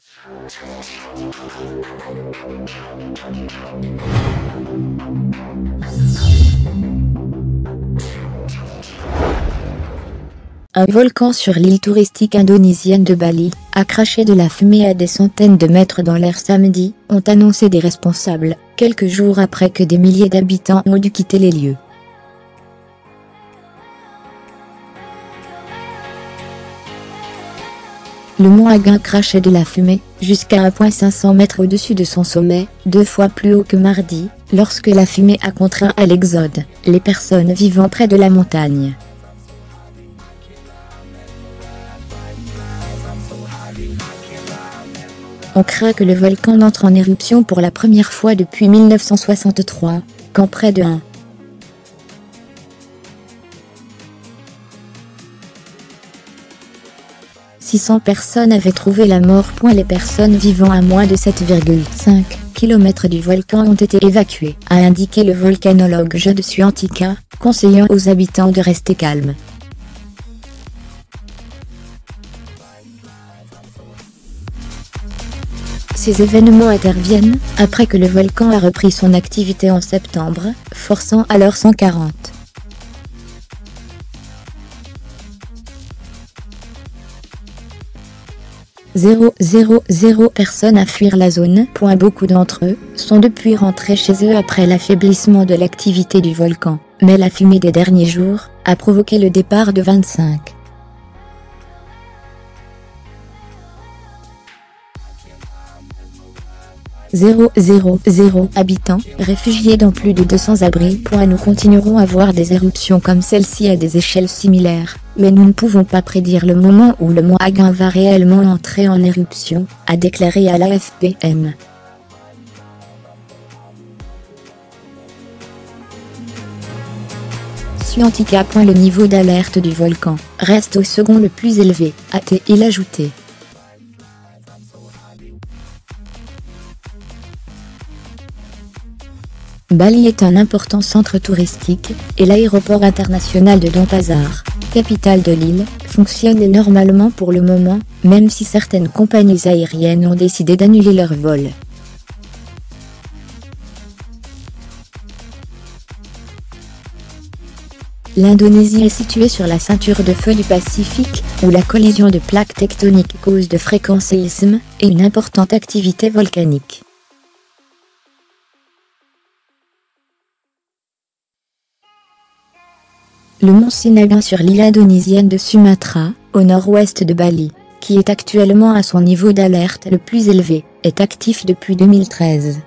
Un volcan sur l'île touristique indonésienne de Bali a craché de la fumée à des centaines de mètres dans l'air samedi, ont annoncé des responsables, quelques jours après que des milliers d'habitants ont dû quitter les lieux. Le mont Agung crachait de la fumée, jusqu'à 1,500 mètres au-dessus de son sommet, 2 fois plus haut que mardi, lorsque la fumée a contraint à l'exode les personnes vivant près de la montagne. On craint que le volcan n'entre en éruption pour la première fois depuis 1963, quand près de 600 personnes avaient trouvé la mort. Les personnes vivant à moins de 7,5 km du volcan ont été évacuées, a indiqué le volcanologue Jode Suantika, conseillant aux habitants de rester calmes. Ces événements interviennent après que le volcan a repris son activité en septembre, forçant alors 140 000 personnes à fuir la zone. Beaucoup d'entre eux sont depuis rentrés chez eux après l'affaiblissement de l'activité du volcan, mais la fumée des derniers jours a provoqué le départ de 25 habitants, réfugiés dans plus de 200 abris. Nous continuerons à voir des éruptions comme celle-ci à des échelles similaires, mais nous ne pouvons pas prédire le moment où le mont Agung va réellement entrer en éruption, a déclaré à l'AFPM. Suantika. Le niveau d'alerte du volcan reste au second le plus élevé, a-t-il ajouté. Bali est un important centre touristique, et l'aéroport international de Denpasar, capitale de l'île, fonctionne normalement pour le moment, même si certaines compagnies aériennes ont décidé d'annuler leurs vols. L'Indonésie est située sur la ceinture de feu du Pacifique, où la collision de plaques tectoniques cause de fréquents séismes, et une importante activité volcanique. Le mont Sinabung sur l'île indonésienne de Sumatra, au nord-ouest de Bali, qui est actuellement à son niveau d'alerte le plus élevé, est actif depuis 2013.